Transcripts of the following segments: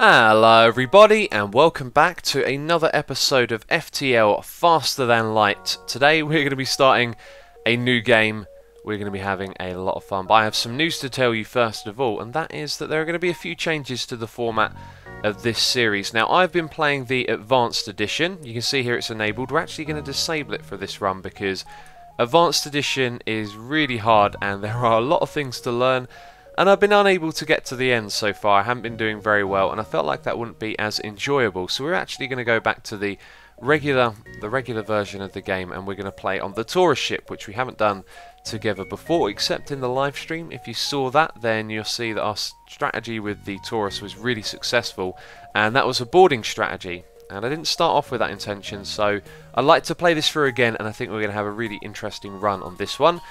Hello everybody and welcome back to another episode of FTL Faster Than Light. Today we're going to be starting a new game. We're going to be having a lot of fun, but I have some news to tell you first of all, and that is that there are going to be a few changes to the format of this series. Now, I've been playing the Advanced Edition. You can see here it's enabled. We're actually going to disable it for this run because Advanced Edition is really hard and there are a lot of things to learn. And I've been unable to get to the end so far. I haven't been doing very well, and I felt like that wouldn't be as enjoyable. So we're actually going to go back to the regular version of the game, and we're going to play on the Torus ship, which we haven't done together before, except in the live stream. If you saw that, then you'll see that our strategy with the Torus was really successful, and that was a boarding strategy. And I didn't start off with that intention, so I'd like to play this through again, and I think we're going to have a really interesting run on this one.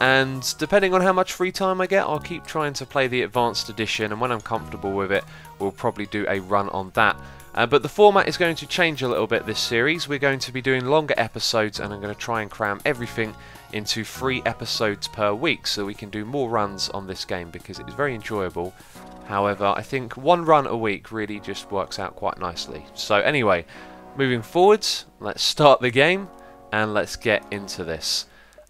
And depending on how much free time I get, I'll keep trying to play the Advanced Edition, and when I'm comfortable with it, we'll probably do a run on that. But the format is going to change a little bit this series. We're going to be doing longer episodes, and I'm going to try and cram everything into 3 episodes per week, so we can do more runs on this game, because it's very enjoyable. However, I think 1 run a week really just works out quite nicely. So anyway, moving forwards, let's start the game and let's get into this.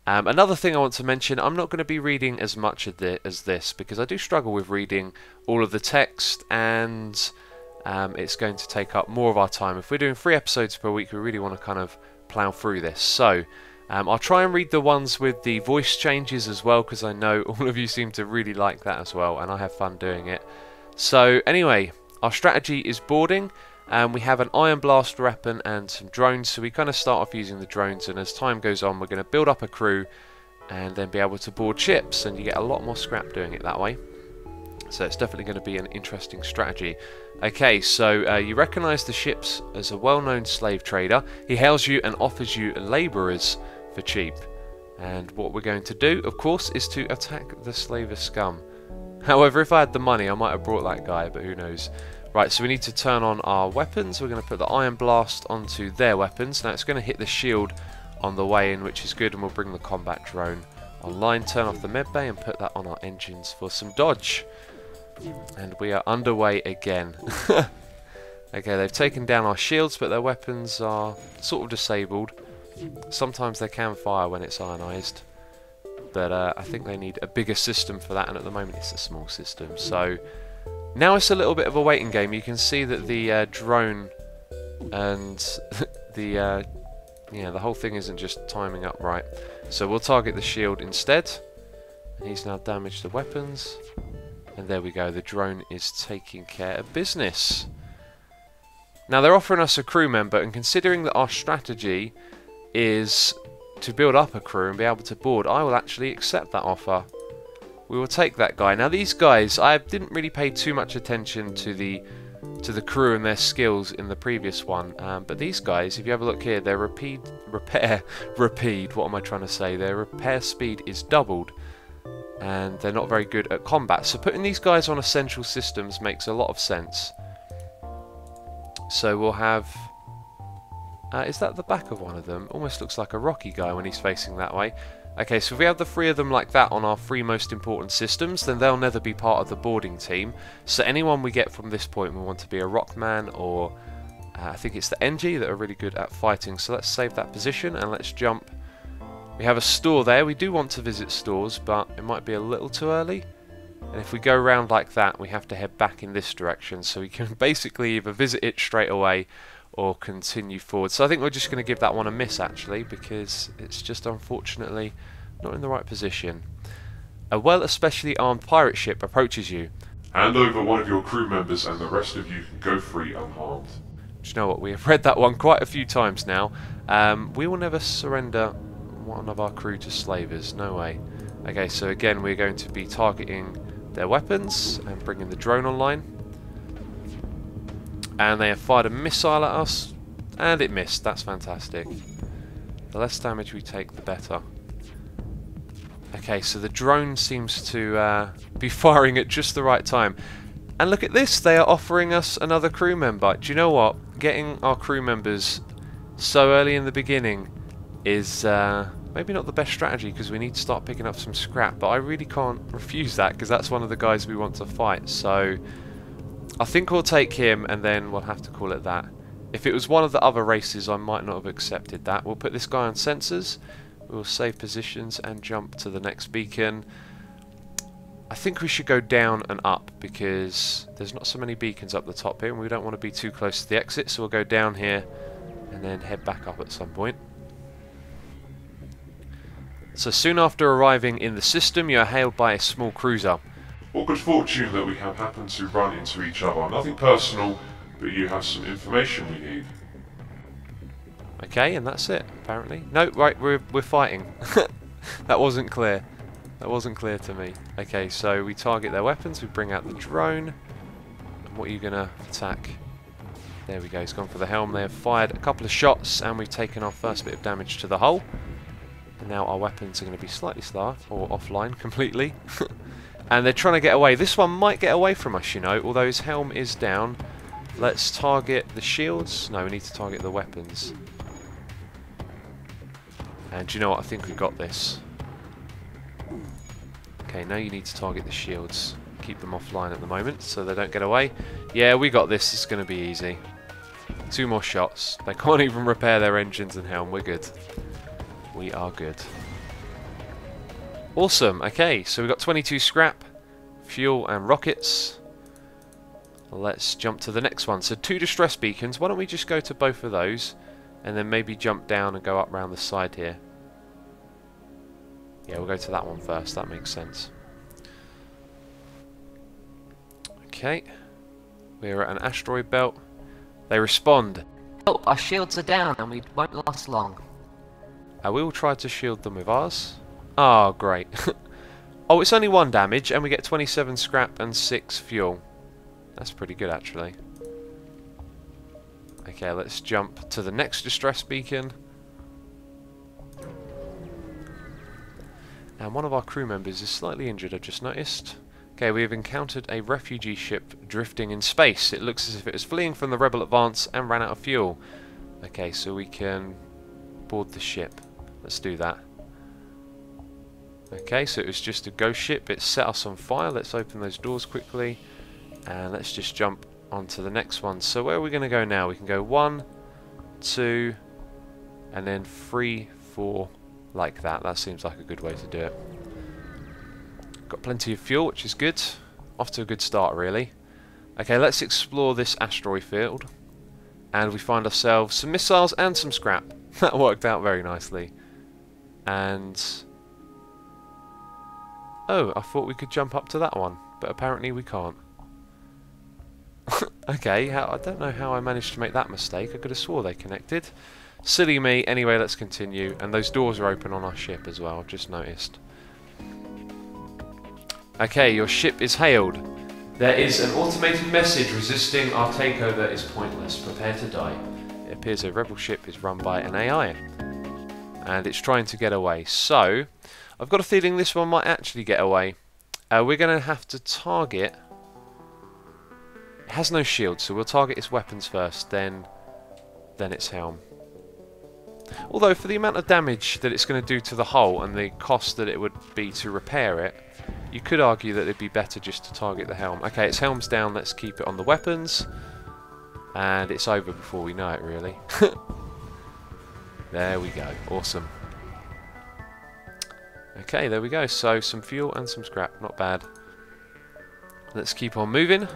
Another thing I want to mention, I'm not going to be reading as much of as this because I do struggle with reading all of the text, and it's going to take up more of our time. If we're doing 3 episodes per week, we really want to kind of plough through this. So I'll try and read the ones with the voice changes as well, because I know all of you seem to really like that as well, and I have fun doing it. So anyway, our strategy is boarding, and we have an iron blast weapon and some drones, so we kind of start off using the drones, and as time goes on we're going to build up a crew and then be able to board ships, and you get a lot more scrap doing it that way. So it's definitely going to be an interesting strategy. Okay, so you recognise the ships as a well-known slave trader. He hails you and offers you labourers for cheap, and what we're going to do, of course, is to attack the slaver scum. However, if I had the money I might have brought that guy, but who knows. Right, so we need to turn on our weapons. We're going to put the iron blast onto their weapons. Now it's going to hit the shield on the way in, which is good, and we'll bring the combat drone online, turn off the medbay and put that on our engines for some dodge. And we are underway again. Okay, they've taken down our shields, but their weapons are sort of disabled. Sometimes they can fire when it's ionised, but I think they need a bigger system for that, and at the moment it's a small system. So now it's a little bit of a waiting game. You can see that the drone and the whole thing isn't just timing up right. So we'll target the shield instead, and he's now damaged the weapons. And there we go, the drone is taking care of business. Now they're offering us a crew member, and considering that our strategy is to build up a crew and be able to board, I will actually accept that offer. We will take that guy. Now these guys, I didn't really pay too much attention to the crew and their skills in the previous one, but these guys, if you have a look here, their repair speed is doubled, and they're not very good at combat. So putting these guys on essential systems makes a lot of sense. So we'll have... is that the back of one of them? Almost looks like a Rocky guy when he's facing that way. Okay, so if we have the 3 of them like that on our 3 most important systems, then they'll never be part of the boarding team. So anyone we get from this point, we want to be a Rockman, or I think it's the NG that are really good at fighting. So let's save that position and let's jump. We have a store there. We do want to visit stores, but it might be a little too early. And if we go around like that, we have to head back in this direction. So we can basically either visit it straight away or continue forward. So I think we're just going to give that one a miss, actually, because it's just unfortunately not in the right position. A especially armed pirate ship approaches you. Hand over one of your crew members and the rest of you can go free unharmed. Do you know what? We have read that one quite a few times now. We will never surrender one of our crew to slavers. No way. Okay, so again we're going to be targeting their weapons and bringing the drone online. And they have fired a missile at us, and it missed. That's fantastic. The less damage we take, the better. Okay, so the drone seems to be firing at just the right time. And look at this, they are offering us another crew member. Do you know what? Getting our crew members so early in the beginning is maybe not the best strategy, because we need to start picking up some scrap, but I really can't refuse that, because that's one of the guys we want to fight. So I think we'll take him and then we'll have to call it that. If it was one of the other races, I might not have accepted that. We'll put this guy on sensors. We'll save positions and jump to the next beacon. I think we should go down and up because there's not so many beacons up the top here and we don't want to be too close to the exit, so we'll go down here and then head back up at some point. So soon after arriving in the system, you are hailed by a small cruiser. What good fortune that we have happened to run into each other. Nothing personal, but you have some information we need. Okay, and that's it, apparently. No, right, we're fighting. That wasn't clear. That wasn't clear to me. Okay, so we target their weapons, we bring out the drone. And what are you going to attack? There we go, he's gone for the helm. They have fired a couple of shots and we've taken our first bit of damage to the hull. And now our weapons are going to be slightly slower, or offline completely. And they're trying to get away. This one might get away from us, you know, although his helm is down. Let's target the shields. No, we need to target the weapons. And do you know what? I think we got this. Okay, now you need to target the shields. Keep them offline at the moment so they don't get away. Yeah, we got this. It's going to be easy. 2 more shots. They can't even repair their engines and helm. We're good. We are good. Awesome. Okay, so we've got 22 scrap, fuel and rockets. Let's jump to the next one. So 2 distress beacons. Why don't we just go to both of those and then maybe jump down and go up round the side here. Yeah, we'll go to that one first. That makes sense. Okay. We're at an asteroid belt. They respond. Oh, our shields are down and we won't last long. We will try to shield them with ours. Oh, great. Oh, it's only 1 damage and we get 27 scrap and 6 fuel. That's pretty good, actually. Okay, let's jump to the next distress beacon. And one of our crew members is slightly injured, I've just noticed. Okay, we have encountered a refugee ship drifting in space. It looks as if it was fleeing from the rebel advance and ran out of fuel. Okay, so we can board the ship. Let's do that. Okay, so it was just a ghost ship. It set us on fire. Let's open those doors quickly. And let's just jump onto the next one. So where are we going to go now? We can go 1, 2, and then 3, 4, like that. That seems like a good way to do it. Got plenty of fuel, which is good. Off to a good start, really. Okay, let's explore this asteroid field. And we find ourselves some missiles and some scrap. That worked out very nicely. And... oh, I thought we could jump up to that one. But apparently we can't. Okay, I don't know how I managed to make that mistake. I could have swore they connected. Silly me. Anyway, let's continue. And those doors are open on our ship as well, I've just noticed. Okay, your ship is hailed. There is an automated message resisting our takeover is pointless. Prepare to die. It appears a rebel ship is run by an AI. And it's trying to get away. So, I've got a feeling this one might actually get away. We're going to have to target... it has no shield, so we'll target its weapons first, then its helm. Although, for the amount of damage that it's going to do to the hull and the cost that it would be to repair it, you could argue that it'd be better just to target the helm. Okay, its helm's down, let's keep it on the weapons. And it's over before we know it, really. There we go, awesome. Okay, there we go, so some fuel and some scrap, not bad. Let's keep on moving.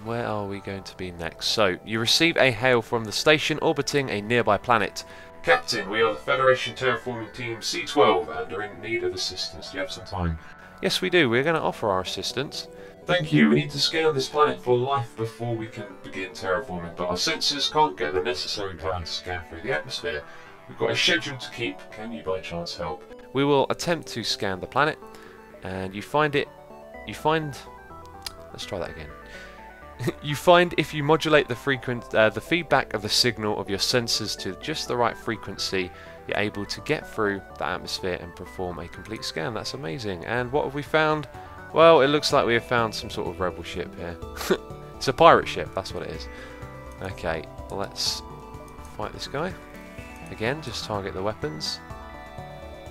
Where are we going to be next? So, you receive a hail from the station orbiting a nearby planet. Captain, we are the Federation Terraforming Team C12 and are in need of assistance. Do you have some time? Yes, we do. We're going to offer our assistance. Thank you. We need to scan this planet for life before we can begin terraforming, but our sensors can't get the necessary time to scan through the atmosphere. We've got a schedule to keep. Can you by chance help? We will attempt to scan the planet, and you find it... let's try that again. You find if you modulate the feedback of the signal of your sensors to just the right frequency, you're able to get through the atmosphere and perform a complete scan. That's amazing. And what have we found? Well, it looks like we have found some sort of rebel ship here. It's a pirate ship, that's what it is. Okay, let's fight this guy. Again, just target the weapons.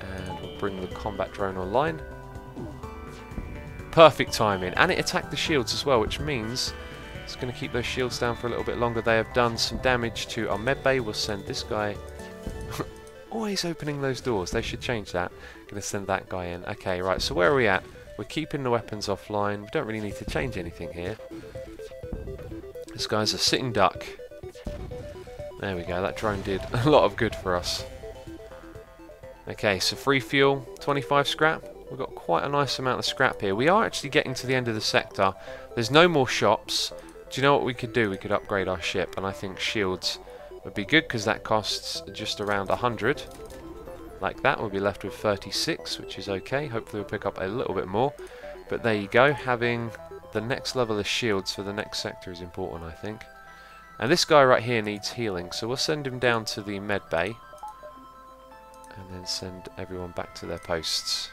And we'll bring the combat drone online. Perfect timing. And it attacked the shields as well, which means it's going to keep those shields down for a little bit longer. They have done some damage to our medbay. We'll send this guy... Always opening those doors. They should change that. Going to send that guy in. Okay, right. So where are we at? We're keeping the weapons offline. We don't really need to change anything here. This guy's a sitting duck. There we go. That drone did a lot of good for us. Okay, so free fuel, 25 scrap. We've got quite a nice amount of scrap here. We are actually getting to the end of the sector. There's no more shops. Do you know what we could do? We could upgrade our ship, and I think shields would be good because that costs just around 100. Like that, we'll be left with 36, which is okay. Hopefully we'll pick up a little bit more. But there you go. Having the next level of shields for the next sector is important, I think. And this guy right here needs healing, so we'll send him down to the med bay. And then send everyone back to their posts.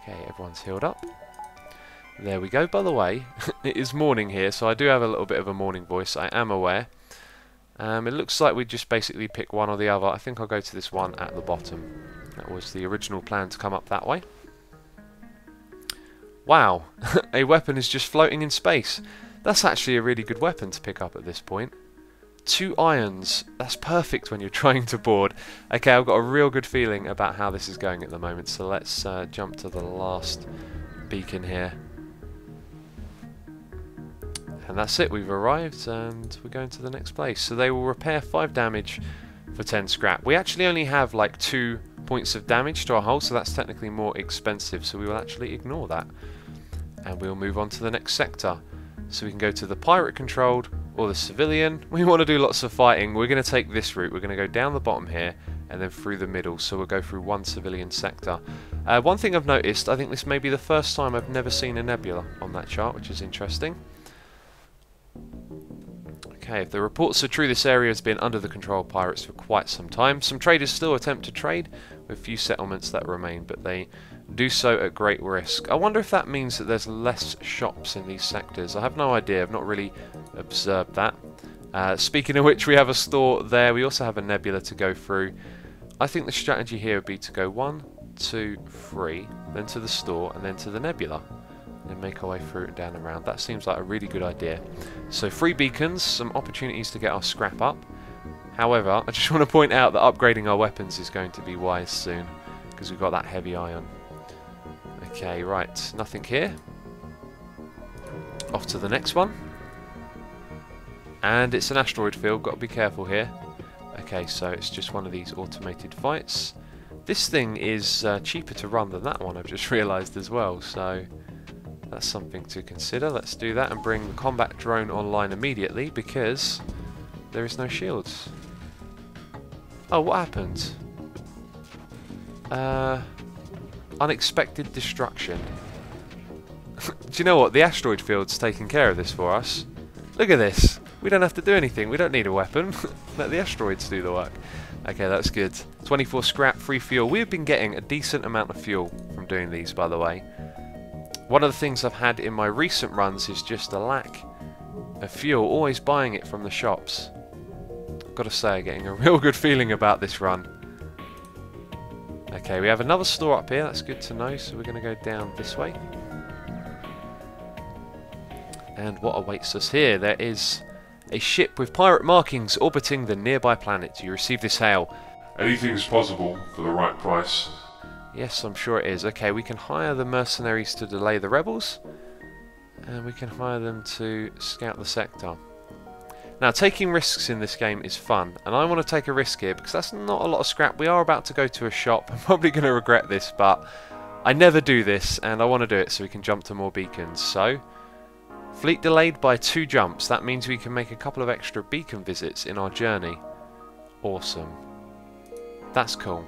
Okay, everyone's healed up. There we go. By the way, it is morning here, so I do have a little bit of a morning voice, I am aware. It looks like we just basically pick one or the other. I think I'll go to this one at the bottom. That was the original plan, to come up that way. Wow, a weapon is just floating in space. That's actually a really good weapon to pick up at this point. 2 irons. That's perfect when you're trying to board. Okay, I've got a real good feeling about how this is going at the moment, so let's jump to the last beacon here. And that's it, we've arrived and we're going to the next place. So they will repair 5 damage for 10 scrap. We actually only have like 2 points of damage to our hull, so that's technically more expensive, so we will actually ignore that. And we'll move on to the next sector. So we can go to the pirate controlled or the civilian. We want to do lots of fighting. We're going to take this route. We're going to go down the bottom here and then through the middle, so we'll go through one civilian sector. One thing I've noticed, I think this may be the first time I've never seen a nebula on that chart, which is interesting. Okay, if the reports are true, this area has been under the control of pirates for quite some time. Some traders still attempt to trade, with few settlements that remain, but they do so at great risk. I wonder if that means that there's less shops in these sectors. I have no idea, I've not really observed that. Speaking of which, we have a store there. We also have a nebula to go through. I think the strategy here would be to go 1, 2, 3, then to the store, and then to the nebula. And make our way through and down and around. That seems like a really good idea. So 3 beacons, some opportunities to get our scrap up. However, I just want to point out that upgrading our weapons is going to be wise soon, because we've got that heavy iron. Okay, right, nothing here. Off to the next one. And it's an asteroid field, got to be careful here. Okay, so it's just one of these automated fights. This thing is cheaper to run than that one, I've just realised as well, so that's something to consider. Let's do that and bring the combat drone online immediately, because there is no shields. Oh, what happened? Unexpected destruction. Do you know what? The asteroid field's taking care of this for us. Look at this. We don't have to do anything. We don't need a weapon. Let the asteroids do the work. Okay, that's good. 24 scrap, free fuel. We've been getting a decent amount of fuel from doing these, by the way. One of the things I've had in my recent runs is just a lack of fuel. Always buying it from the shops. Got to say, getting a real good feeling about this run. Okay, we have another store up here. That's good to know. So we're going to go down this way. And what awaits us here? There is a ship with pirate markings orbiting the nearby planet. You receive this hail. Anything is possible for the right price. Yes, I'm sure it is. Okay, we can hire the mercenaries to delay the rebels. And we can hire them to scout the sector. Now, taking risks in this game is fun. And I want to take a risk here because that's not a lot of scrap. We are about to go to a shop. I'm probably going to regret this, but I never do this. And I want to do it so we can jump to more beacons. So, fleet delayed by 2 jumps. That means we can make a couple of extra beacon visits in our journey. Awesome. That's cool.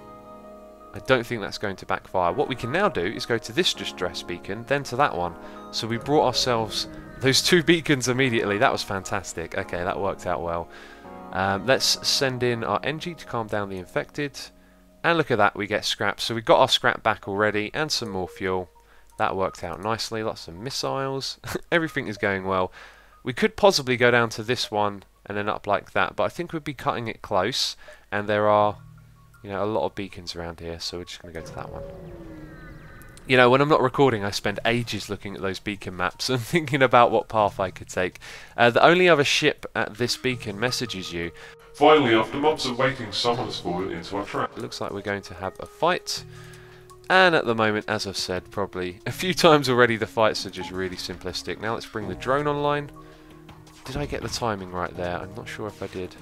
I don't think that's going to backfire. What we can now do is go to this distress beacon, then to that one. So we brought ourselves those 2 beacons immediately. That was fantastic. Okay, that worked out well. Let's send in our NG to calm down the infected. And look at that, we get scrap. So we got our scrap back already and some more fuel. That worked out nicely. Lots of missiles. Everything is going well. We could possibly go down to this one and then up like that, but I think we'd be cutting it close. And there are, you know, a lot of beacons around here, so we're just going to go to that one. You know, when I'm not recording, I spend ages looking at those beacon maps and thinking about what path I could take. The only other ship at this beacon messages you. Finally, after months of waiting, someone has fallen into our trap. It looks like we're going to have a fight. And at the moment, as I've said probably a few times already, the fights are just really simplistic. Now let's bring the drone online. Did I get the timing right there? I'm not sure if I did.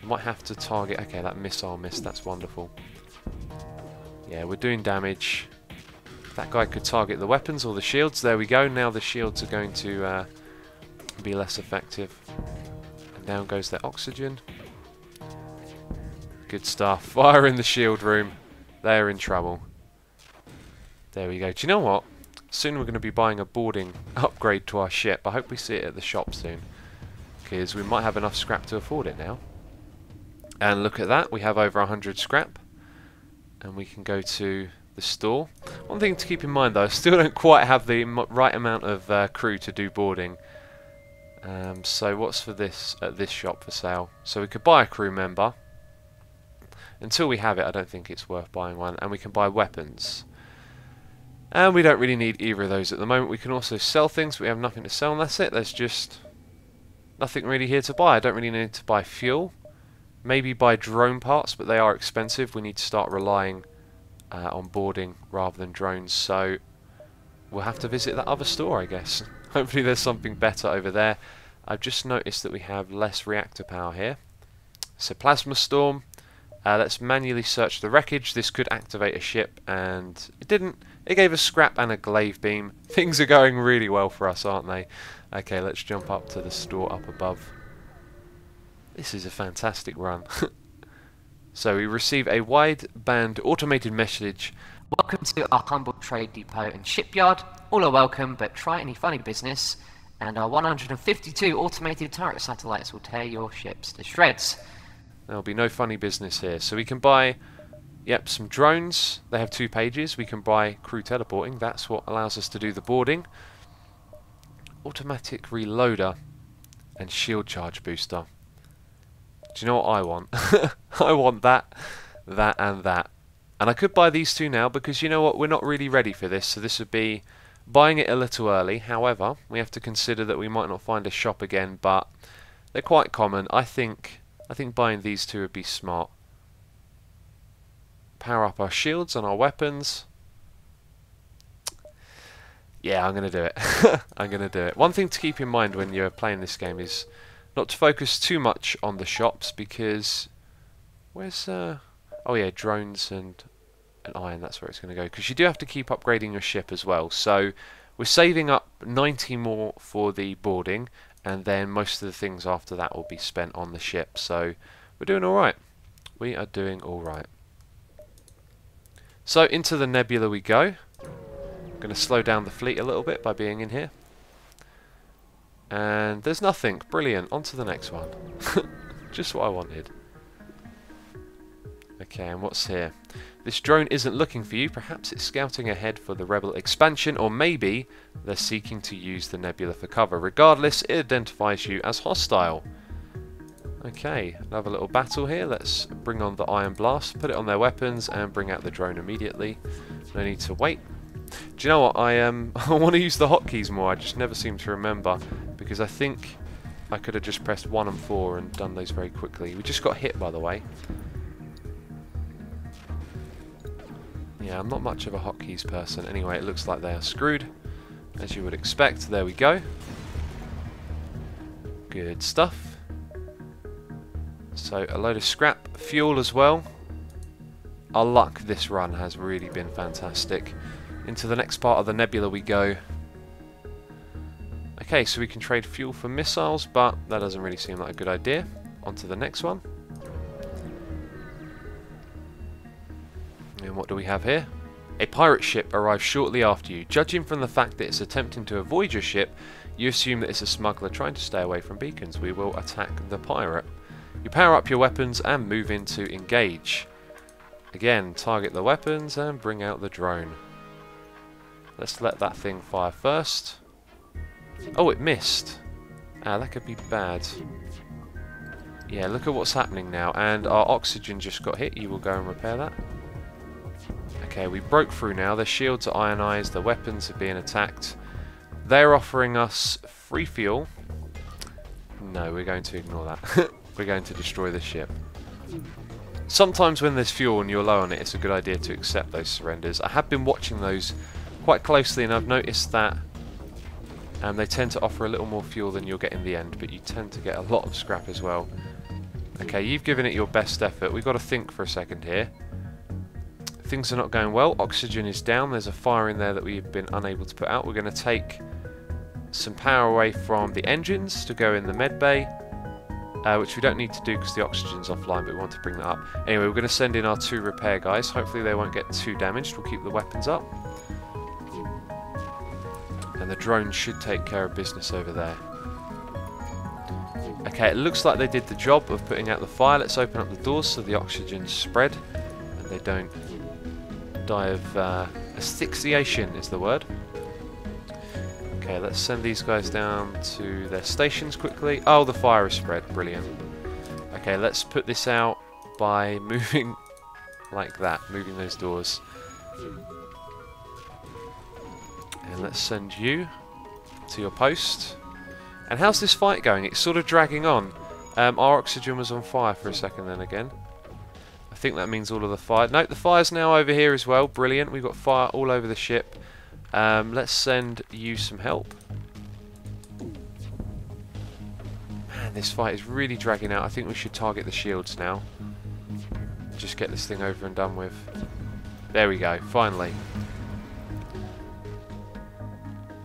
I might have to target... Okay, that missile missed. That's wonderful. Yeah, we're doing damage. That guy could target the weapons or the shields. There we go. Now the shields are going to be less effective. And down goes their oxygen. Good stuff. Fire in the shield room. They're in trouble. There we go. Do you know what? Soon we're going to be buying a boarding upgrade to our ship. I hope we see it at the shop soon, because we might have enough scrap to afford it now. And look at that. We have over 100 scrap. And we can go to the store. One thing to keep in mind though, I still don't quite have the right amount of crew to do boarding. So what's for this at this shop for sale? So we could buy a crew member. Until we have it, I don't think it's worth buying one. And we can buy weapons. And we don't really need either of those at the moment. We can also sell things, but we have nothing to sell, and that's it. There's just nothing really here to buy. I don't really need to buy fuel. Maybe buy drone parts, but they are expensive. We need to start relying on boarding rather than drones, so we'll have to visit that other store, I guess. Hopefully there's something better over there. I've just noticed that we have less reactor power here. So plasma storm. Let's manually search the wreckage. This could activate a ship, and it didn't. It gave us scrap and a glaive beam. Things are going really well for us, aren't they? Okay, let's jump up to the store up above. This is a fantastic run. So we receive a wideband automated message. Welcome to our humble trade depot and shipyard. All are welcome, but try any funny business, and our 152 automated turret satellites will tear your ships to shreds. There'll be no funny business here. So we can buy, yep, some drones. They have 2 pages. We can buy crew teleporting. That's what allows us to do the boarding. Automatic reloader and shield charge booster. Do you know what I want? I want that, that and that. And I could buy these 2 now because you know what? We're not really ready for this. So this would be buying it a little early. However, we have to consider that we might not find a shop again, but they're quite common. I think buying these 2 would be smart. Power up our shields and our weapons. Yeah, I'm going to do it. I'm going to do it. One thing to keep in mind when you're playing this game is not to focus too much on the shops, because where's oh yeah, drones and iron, that's where it's going to go, because you do have to keep upgrading your ship as well. So we're saving up 90 more for the boarding, and then most of the things after that will be spent on the ship. So we're doing alright. We are doing alright. So into the nebula we go. I'm going to slow down the fleet a little bit by being in here. And there's nothing. Brilliant. On to the next one. Just what I wanted. Okay, and what's here? This drone isn't looking for you. Perhaps it's scouting ahead for the rebel expansion, or maybe they're seeking to use the nebula for cover. Regardless, it identifies you as hostile. Okay, another little battle here. Let's bring on the Iron Blast, put it on their weapons, and bring out the drone immediately. No need to wait. Do you know what? I want to use the hotkeys more. I just never seem to remember, because I think I could have just pressed 1 and 4 and done those very quickly. We just got hit, by the way. Yeah, I'm not much of a hotkeys person. Anyway, it looks like they are screwed, as you would expect. There we go. Good stuff. So a load of scrap, fuel as well. Our luck this run has really been fantastic. Into the next part of the nebula we go. Okay, so we can trade fuel for missiles, but that doesn't really seem like a good idea. On to the next one. And what do we have here? A pirate ship arrives shortly after you. Judging from the fact that it's attempting to avoid your ship, you assume that it's a smuggler trying to stay away from beacons. We will attack the pirate. You power up your weapons and move into engage. Again, target the weapons and bring out the drone. Let's let that thing fire first. Oh, it missed. Ah, that could be bad. Yeah, look at what's happening now. And our oxygen just got hit. You will go and repair that. Okay, we broke through now. Their shields are ionized, their weapons are being attacked. They're offering us free fuel. No, we're going to ignore that. We're going to destroy this ship. Sometimes when there's fuel and you're low on it, it's a good idea to accept those surrenders. I have been watching those quite closely, and I've noticed that they tend to offer a little more fuel than you'll get in the end, but you tend to get a lot of scrap as well. Okay, you've given it your best effort. We've got to think for a second here. Things are not going well. Oxygen is down. There's a fire in there that we've been unable to put out. We're going to take some power away from the engines to go in the med bay, which we don't need to do because the oxygen's offline, but we want to bring that up. Anyway, we're going to send in our 2 repair guys. Hopefully they won't get too damaged. We'll keep the weapons up. And the drone should take care of business over there. Okay, it looks like they did the job of putting out the fire. Let's open up the doors so the oxygen's spread and they don't die of asphyxiation is the word. Okay, let's send these guys down to their stations quickly. Oh, the fire is spread. Brilliant. Okay, let's put this out by moving like that, moving those doors. And let's send you to your post. And how's this fight going? It's sort of dragging on. Our oxygen was on fire for a second then again. I think that means all of the fire. Nope, the fire's now over here as well. Brilliant. We've got fire all over the ship. Let's send you some help. Man, this fight is really dragging out. I think we should target the shields now. Just get this thing over and done with. There we go, finally.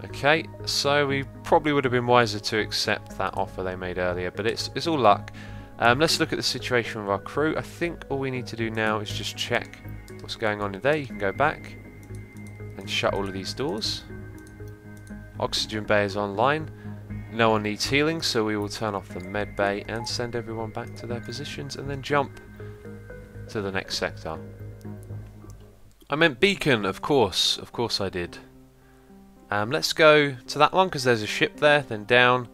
Okay, so we probably would have been wiser to accept that offer they made earlier, but it's all luck. Let's look at the situation with our crew. I think all we need to do now is just check what's going on in there. You can go back and shut all of these doors. Oxygen bay is online. No one needs healing, so we will turn off the med bay and send everyone back to their positions and then jump to the next sector. I meant beacon, of course I did. Let's go to that one because there's a ship there, then down,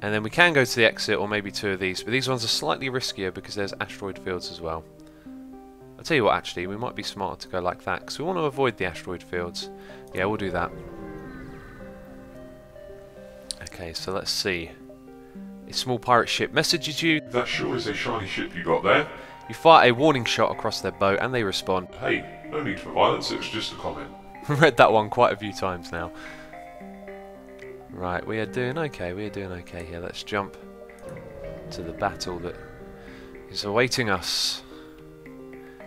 and then we can go to the exit or maybe 2 of these, but these ones are slightly riskier because there's asteroid fields as well. I'll tell you what, actually, we might be smarter to go like that because we want to avoid the asteroid fields. Yeah, we'll do that. Okay, so let's see. A small pirate ship messages you. That sure is a shiny ship you got there. You fire a warning shot across their boat and they respond. Hey, no need for violence, it was just a comment. Read that one quite a few times now. Right, we are doing okay here. Let's jump to the battle that is awaiting us.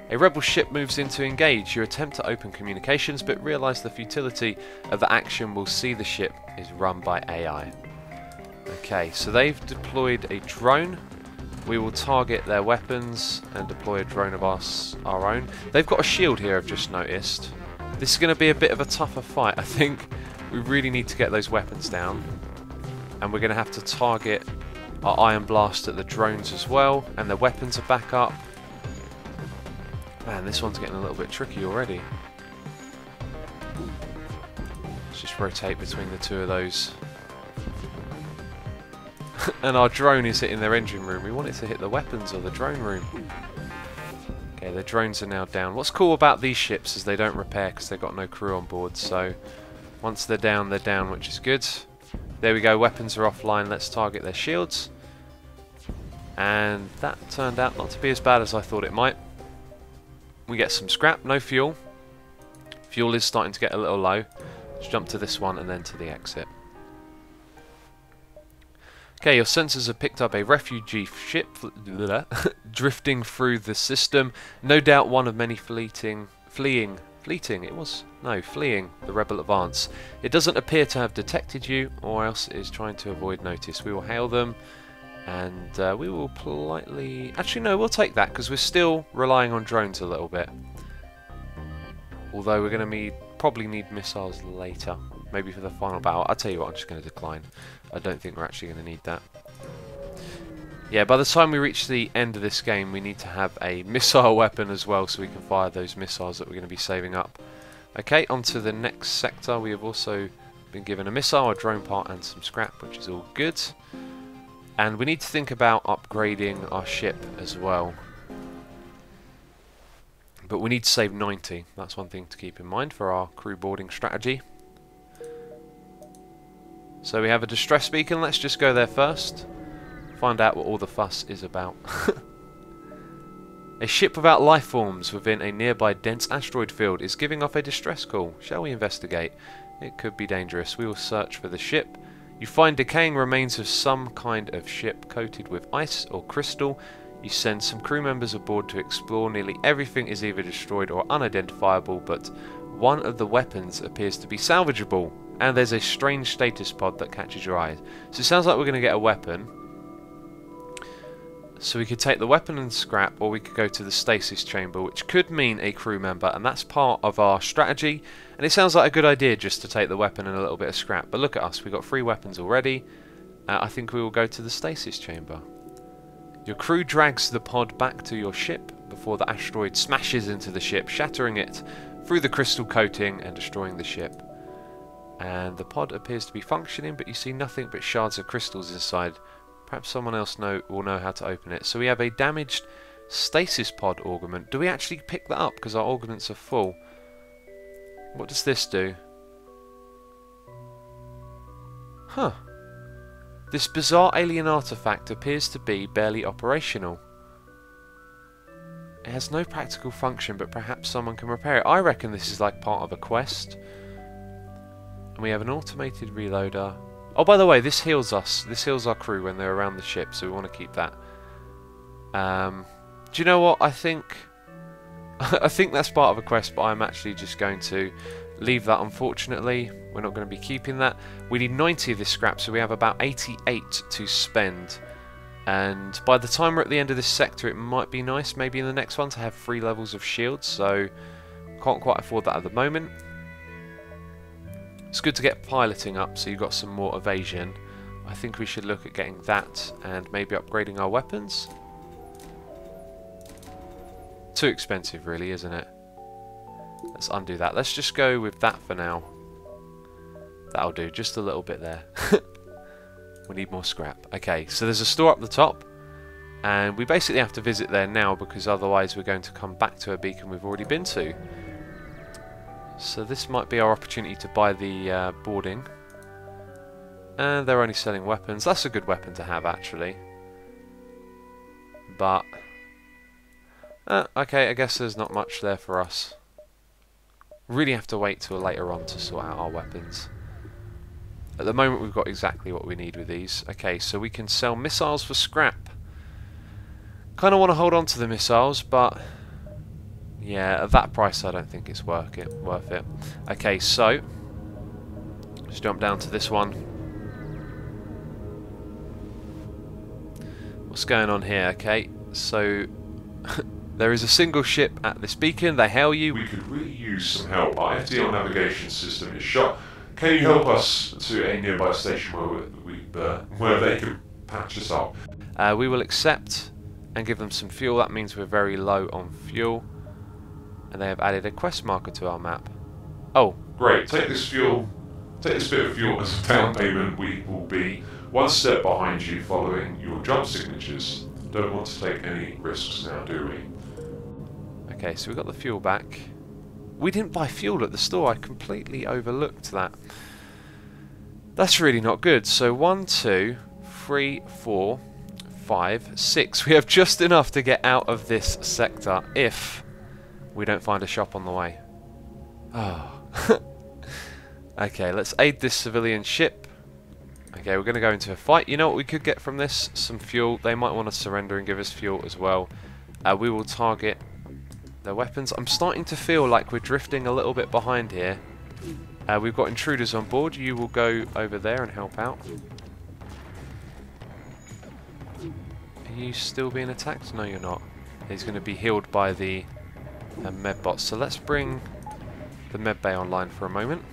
A rebel ship moves in to engage. You attempt to open communications, but realise the futility of the action will see the ship is run by AI. Okay, so they've deployed a drone. We will target their weapons and deploy a drone of our own. They've got a shield here, I've just noticed. This is going to be a bit of a tougher fight. I think we really need to get those weapons down. And we're going to have to target our Iron Blast at the drones as well. And their weapons are back up. Man, this one's getting a little bit tricky already. Let's just rotate between the 2 of those. And our drone is hitting their engine room. We want it to hit the weapons or the drone room. Okay, the drones are now down. What's cool about these ships is they don't repair because they've got no crew on board. So once they're down, which is good. There we go, weapons are offline. Let's target their shields. And that turned out not to be as bad as I thought it might. We get some scrap, no fuel. Fuel is starting to get a little low. Let's jump to this one and then to the exit. Okay, your sensors have picked up a refugee ship drifting through the system. No doubt one of many fleeing the rebel advance. It doesn't appear to have detected you, or else it is trying to avoid notice. We will hail them, and we will politely... Actually, no, we'll take that, because we're still relying on drones a little bit. Although we're going to probably need missiles later. Maybe for the final battle. I'll tell you what, I'm just going to decline. I don't think we're actually going to need that. Yeah, by the time we reach the end of this game, we need to have a missile weapon as well, so we can fire those missiles that we're going to be saving up. Okay, on to the next sector. We have also been given a missile, a drone part, and some scrap, which is all good. And we need to think about upgrading our ship as well. But we need to save 90. That's one thing to keep in mind for our crew boarding strategy. So we have a distress beacon. Let's just go there first. Find out what all the fuss is about. A ship without life forms within a nearby dense asteroid field is giving off a distress call. Shall we investigate? It could be dangerous. We will search for the ship. You find decaying remains of some kind of ship coated with ice or crystal. You send some crew members aboard to explore. Nearly everything is either destroyed or unidentifiable, but one of the weapons appears to be salvageable. And there's a strange status pod that catches your eye. So it sounds like we're going to get a weapon. So we could take the weapon and scrap, or we could go to the stasis chamber, which could mean a crew member, and that's part of our strategy. And it sounds like a good idea just to take the weapon and a little bit of scrap. But look at us, we've got 3 weapons already. I think we will go to the stasis chamber. Your crew drags the pod back to your ship before the asteroid smashes into the ship, shattering it through the crystal coating and destroying the ship. And the pod appears to be functioning, but you see nothing but shards of crystals inside. Perhaps someone else will know how to open it. So we have a damaged stasis pod augment. Do we actually pick that up? Because our augments are full. What does this do? Huh. This bizarre alien artifact appears to be barely operational. It has no practical function, but perhaps someone can repair it. I reckon this is like part of a quest. And we have an automated reloader. Oh, by the way, this heals us. This heals our crew when they're around the ship, so we want to keep that. Do you know what? I think I think that's part of a quest, but I'm actually just going to leave that, unfortunately. We're not going to be keeping that. We need 90 of this scrap, so we have about 88 to spend. And by the time we're at the end of this sector, it might be nice, maybe in the next one, to have 3 levels of shields, so can't quite afford that at the moment. It's good to get piloting up, so you've got some more evasion. I think we should look at getting that and maybe upgrading our weapons. Too expensive, really, isn't it? Let's undo that. Let's just go with that for now. That'll do, just a little bit there. We need more scrap. Okay, so there's a store up the top, and we basically have to visit there now because otherwise we're going to come back to a beacon we've already been to. So this might be our opportunity to buy the boarding. And they're only selling weapons. That's a good weapon to have, actually. But okay, I guess there's not much there for us. Really have to wait till later on to sort out our weapons. At the moment we've got exactly what we need with these. Okay, so we can sell missiles for scrap. Kind of want to hold on to the missiles, but yeah, at that price I don't think it's worth it. Okay, so let's jump down to this one. What's going on here? Okay, so there is a single ship at this beacon. They hail you. We could really use some help. Our FTL navigation system is shot. Can you help us to a nearby station where they can patch us up? We will accept and give them some fuel. That means we're very low on fuel. And they have added a quest marker to our map. Oh, great. Take this bit of fuel as a down payment. We will be one step behind you following your jump signatures. Don't want to take any risks now, do we? Okay, so we got the fuel back. We didn't buy fuel at the store. I completely overlooked that. That's really not good. So 1, 2, 3, 4, 5, 6. We have just enough to get out of this sector if we don't find a shop on the way. Oh. Okay, let's aid this civilian ship. Okay, we're going to go into a fight. You know what we could get from this? Some fuel. They might want to surrender and give us fuel as well. We will target their weapons. I'm starting to feel like we're drifting a little bit behind here. We've got intruders on board. You will go over there and help out. Are you still being attacked? No, you're not. He's going to be healed by the medbots. So let's bring the medbay online for a moment.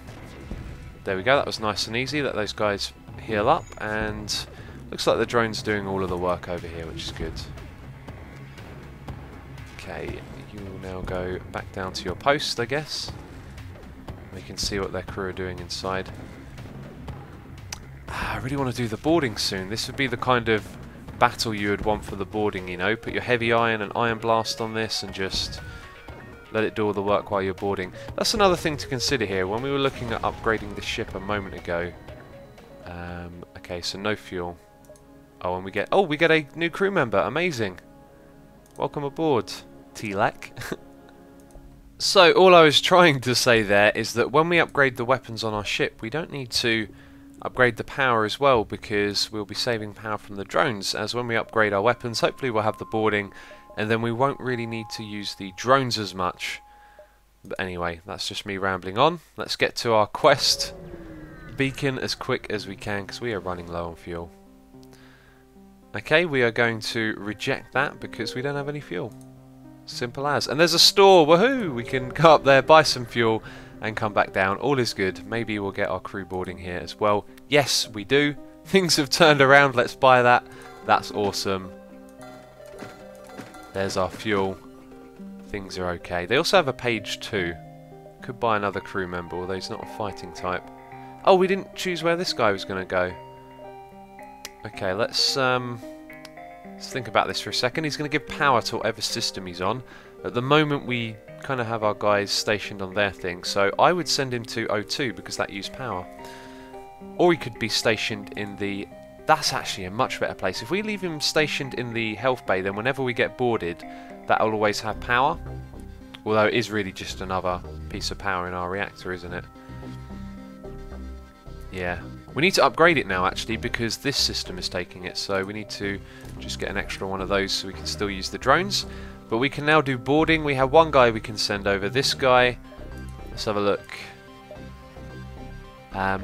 There we go. That was nice and easy. Let those guys heal up, and looks like the drone's doing all of the work over here, which is good. Okay, you will now go back down to your post, I guess. We can see what their crew are doing inside. I really want to do the boarding soon. This would be the kind of battle you would want for the boarding, you know. Put your heavy iron and iron blast on this and just let it do all the work while you're boarding. That's another thing to consider here. When we were looking at upgrading the ship a moment ago, okay, so no fuel. Oh, and we get a new crew member. Amazing. Welcome aboard, T-Lek. So all I was trying to say there is that when we upgrade the weapons on our ship, we don't need to upgrade the power as well, because we'll be saving power from the drones. As when we upgrade our weapons, hopefully we'll have the boarding, and then we won't really need to use the drones as much. But anyway, that's just me rambling on. Let's get to our quest beacon as quick as we can, because we are running low on fuel. Okay, we are going to reject that because we don't have any fuel. Simple as. And there's a store, woohoo! We can go up there, buy some fuel, and come back down. All is good. Maybe we'll get our crew boarding here as well. Yes, we do. Things have turned around. Let's buy that. That's awesome. There's our fuel. Things are okay. They also have a page 2. Could buy another crew member, although he's not a fighting type. Oh, we didn't choose where this guy was going to go. Okay, let's think about this for a second. He's going to give power to whatever system he's on. At the moment we kind of have our guys stationed on their thing, so I would send him to O2 because that used power. Or he could be stationed in the... That's actually a much better place. If we leave him stationed in the health bay, then whenever we get boarded, that'll always have power. Although it is really just another piece of power in our reactor, isn't it? Yeah. We need to upgrade it now, actually, because this system is taking it, so we need to just get an extra one of those so we can still use the drones. But we can now do boarding. We have one guy we can send over. This guy, let's have a look.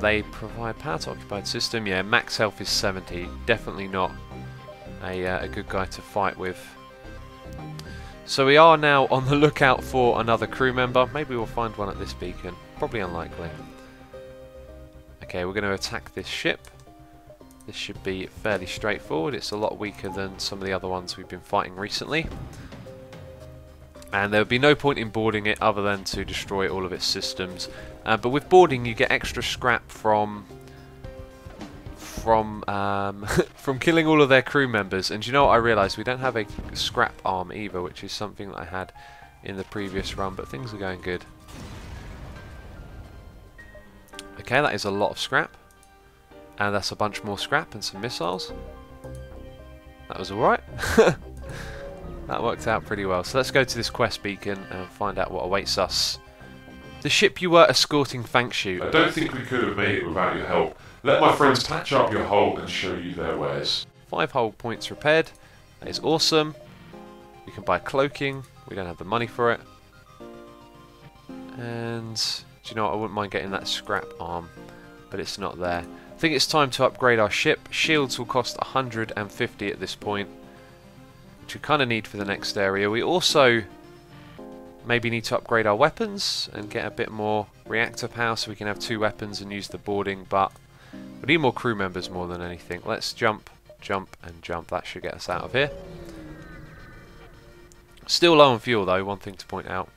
They provide power to occupied system. Yeah, max health is 70. Definitely not a good guy to fight with. So we are now on the lookout for another crew member. Maybe we'll find one at this beacon. Probably unlikely. Okay, we're going to attack this ship. This should be fairly straightforward. It's a lot weaker than some of the other ones we've been fighting recently. And there would be no point in boarding it other than to destroy all of its systems. But with boarding you get extra scrap from killing all of their crew members. And you know what I realised? We don't have a scrap arm either, which is something that I had in the previous run, but things are going good. Okay, that is a lot of scrap. And that's a bunch more scrap and some missiles. That was alright. That worked out pretty well. So let's go to this quest beacon and find out what awaits us. The ship you were escorting thanks you. I don't think we could have made it without your help. Let my friends patch up your hull and show you their wares. 5 hull points repaired. That is awesome. We can buy cloaking. We don't have the money for it. And do you know what? I wouldn't mind getting that scrap arm, but it's not there. I think it's time to upgrade our ship. Shields will cost 150 at this point, which we kind of need for the next area. We also maybe need to upgrade our weapons and get a bit more reactor power so we can have 2 weapons and use the boarding, but we need more crew members more than anything. Let's jump, jump and jump. That should get us out of here. Still low on fuel though, one thing to point out.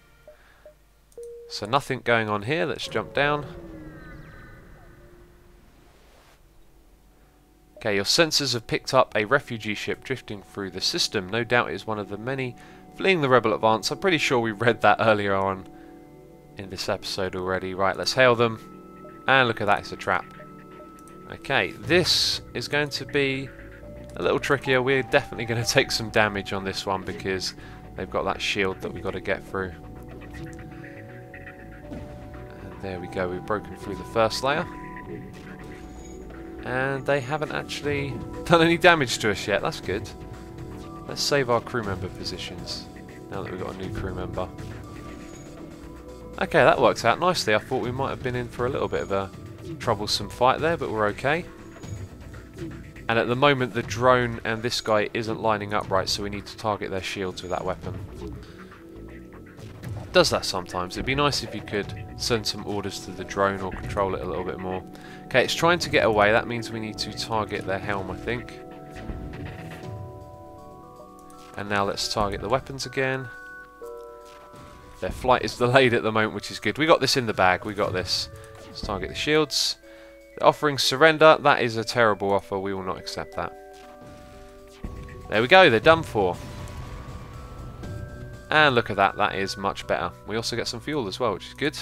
So nothing going on here. Let's jump down. Okay, your sensors have picked up a refugee ship drifting through the system. No doubt it is one of the many fleeing the rebel advance. I'm pretty sure we read that earlier on in this episode already. Right, let's hail them. And look at that, it's a trap. Okay, this is going to be a little trickier. We're definitely going to take some damage on this one because they've got that shield that we've got to get through. And there we go, we've broken through the first layer. And they haven't actually done any damage to us yet. That's good. Let's save our crew member positions now that we've got a new crew member. Okay, that works out nicely. I thought we might have been in for a little bit of a troublesome fight there, but we're okay. And at the moment the drone and this guy isn't lining up right, so we need to target their shields with that weapon. It does that sometimes. It'd be nice if you could send some orders to the drone or control it a little bit more. Okay, it's trying to get away. That means we need to target their helm, I think. And now let's target the weapons again. Their flight is delayed at the moment, which is good. We got this in the bag. We got this. Let's target the shields. They're offering surrender. That is a terrible offer. We will not accept that. There we go. They're done for. And look at that, that is much better. We also get some fuel as well, which is good.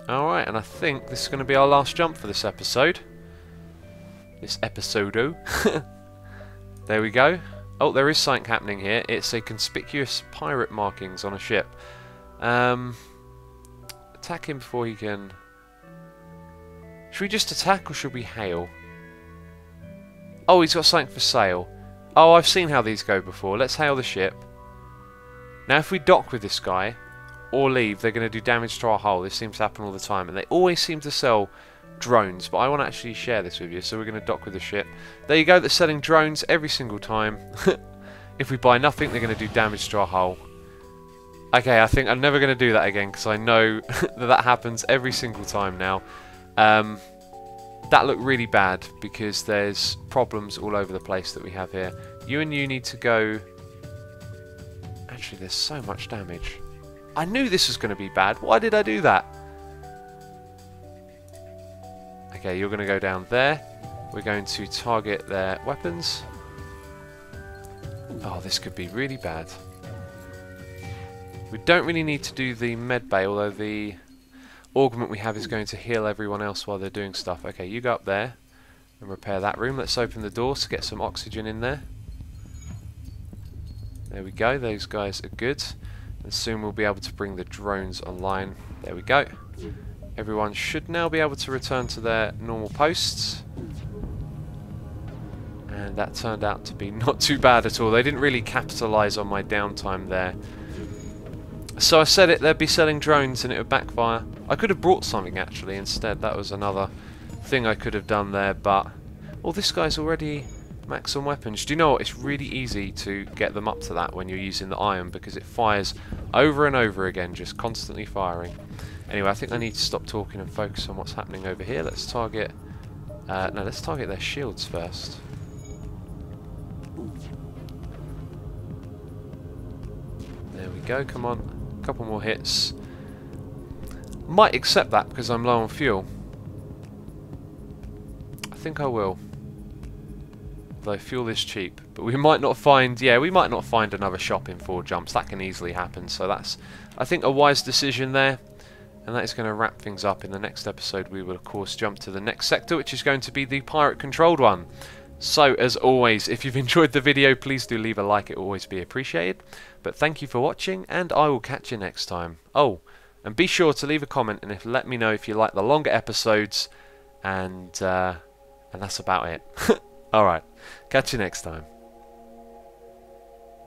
Alright, and I think this is going to be our last jump for this episode. This episodo. There we go. Oh, there is something happening here. It's a conspicuous pirate markings on a ship. Attack him before he can... Should we just attack or should we hail? Oh, he's got something for sale. Oh, I've seen how these go before. Let's hail the ship. Now, if we dock with this guy or leave, they're going to do damage to our hull. This seems to happen all the time, and they always seem to sell drones, but I want to actually share this with you, so we're going to dock with the ship. There you go, they're selling drones every single time. If we buy nothing, they're going to do damage to our hull. Okay, I think I'm never going to do that again, because I know that happens every single time now. That looked really bad, because there's problems all over the place that we have here. You and you need to go... Actually, there's so much damage. I knew this was going to be bad. Why did I do that? Okay, you're going to go down there. We're going to target their weapons. Oh, this could be really bad. We don't really need to do the med bay, although the augment we have is going to heal everyone else while they're doing stuff. Okay, you go up there and repair that room. Let's open the doors to get some oxygen in there. There we go, those guys are good. And soon we'll be able to bring the drones online. There we go. Everyone should now be able to return to their normal posts. And that turned out to be not too bad at all. They didn't really capitalise on my downtime there. So I said they'd be selling drones and it would backfire. I could have brought something actually instead. That was another thing I could have done there, but... Oh, this guy's already max on weapons. Do you know what? It's really easy to get them up to that when you're using the iron, because it fires over and over again, just constantly firing. Anyway, I think I need to stop talking and focus on what's happening over here. Let's target... no, let's target their shields first. There we go, come on. A couple more hits. Might accept that because I'm low on fuel. I think I will. Though fuel is cheap. But we might not find... Yeah, we might not find another shop in 4 jumps. That can easily happen. So that's, I think, a wise decision there. And that is going to wrap things up. In the next episode, we will, of course, jump to the next sector, which is going to be the pirate-controlled one. So, as always, if you've enjoyed the video, please do leave a like. It will always be appreciated. But thank you for watching, and I will catch you next time. Oh, and be sure to leave a comment and let me know if you like the longer episodes. And that's about it. Alright, catch you next time.